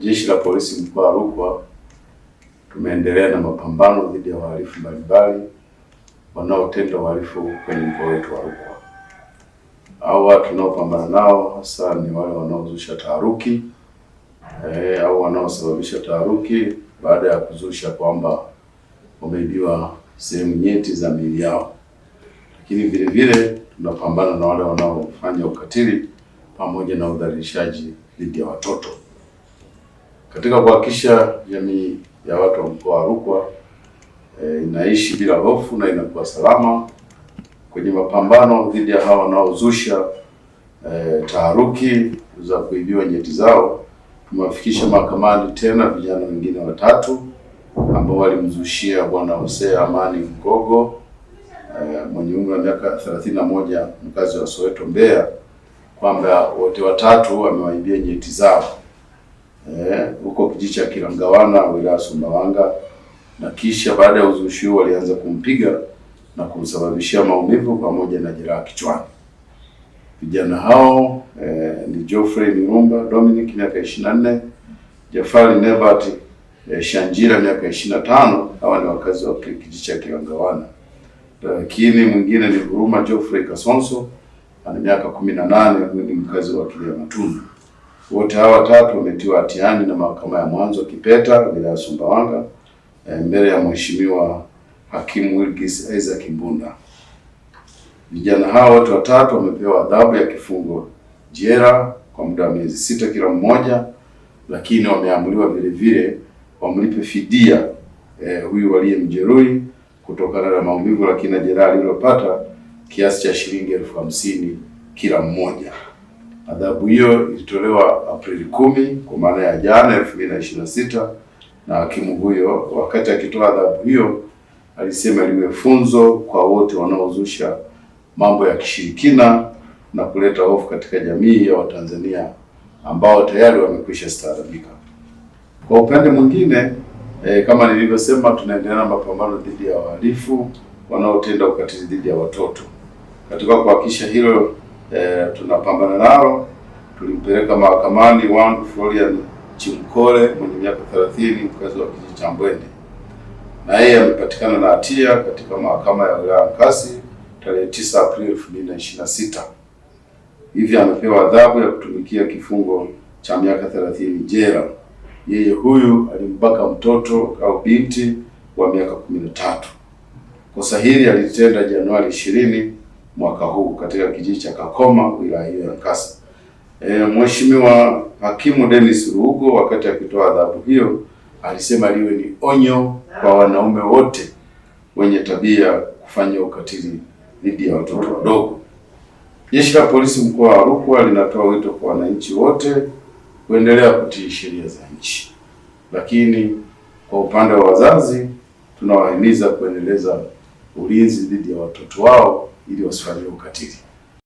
Jeshi la Polisi mkoa wa Rukwa tumeendelea na mapambano dhidi ya wahalifu mbalimbali wanaotenda uhalifu kwenye mkoa wetu wa Rukwa. Hawa tunaopambana nao hasa ni wale wanaozusha taharuki au wanaosababisha taharuki baada ya kuzusha kwamba wameibiwa sehemu nyeti za miili yao. Lakini vile vile tunapambana na wale wanaofanya ukatili pamoja na udhalilishaji dhidi ya watoto. Katika kuhakikisha jamii ya watu wa mkoa wa Rukwa inaishi bila hofu na inakuwa salama kwenye mapambano dhidi ya hawa wanaozusha taharuki za kuibiwa nyeti zao, tumewafikisha mahakamani tena vijana wengine watatu ambao walimzushia Bwana Hosea Amani Mgogo mwenye umri wa miaka 31 mkazi wa Soweto Mbeya, kwamba wote watatu wamewaibia nyeti zao huko kijiji cha Kilangawana wilaya Sumbawanga, na kisha baada ya uzushi huo walianza kumpiga na kumsababishia maumivu pamoja na jeraha kichwani. Vijana hao ni Geoffrey Mirumba Dominic miaka 24, Jafari Nebat Shanjira miaka 25, hawa ni wakazi wa kijiji cha Kilangawana. Lakini mwingine ni Huruma Geoffrey Kasonso ana miaka 18, huyu ni mkazi wa Kiliamatundu. Wote hawa watatu wametiwa hatiani na mahakama ya mwanzo Kipeta wilaya Sumbawanga mbele ya Mheshimiwa Hakimu Wilgis Isaac Mbunda. Vijana hao wote watatu wamepewa adhabu ya kifungo jela kwa muda wa miezi 6 kila mmoja, lakini wameamuliwa vile vile wamlipe fidia huyu waliyemjeruhi kutokana na maumivu lakini na jeraha alilopata kiasi cha shilingi 50,000 kila mmoja. Adhabu hiyo ilitolewa Aprili 10 kwa maana ya jana 2026, na hakimu huyo wakati akitoa adhabu hiyo alisema liwe funzo kwa wote wanaozusha mambo ya kishirikina na kuleta hofu katika jamii ya Watanzania ambao tayari wamekwisha staarabika. Kwa upande mwingine kama nilivyosema, tunaendelea na mapambano dhidi ya wahalifu wanaotenda ukatili dhidi ya watoto. Katika kuhakikisha hilo tunapambana nalo, tulimpeleka mahakamani Wandu Florian Chimkole mwenye miaka 30 mkazi wa kijiji cha Mbwende, na yeye amepatikana na hatia katika mahakama ya wilaya Nkasi tarehe 9 Aprili 2026. Hivi amepewa adhabu ya kutumikia kifungo cha miaka 30 jela. Yeye huyu alimbaka mtoto au binti wa miaka 13. Kosa hili alitenda Januari 20 mwaka huu katika kijiji cha Kakoma wilaya hiyo ya Nkasi. Mheshimiwa Hakimu Dennis Ruhugo wakati akitoa adhabu hiyo alisema liwe ni onyo kwa wanaume wote wenye tabia kufanya ukatili dhidi ya watoto wadogo. Jeshi la Polisi mkoa wa Rukwa linatoa wito kwa wananchi wote kuendelea kutii sheria za nchi, lakini kwa upande wa wazazi tunawahimiza kuendeleza ulinzi dhidi ya watoto wao ili wasifanye ukatili.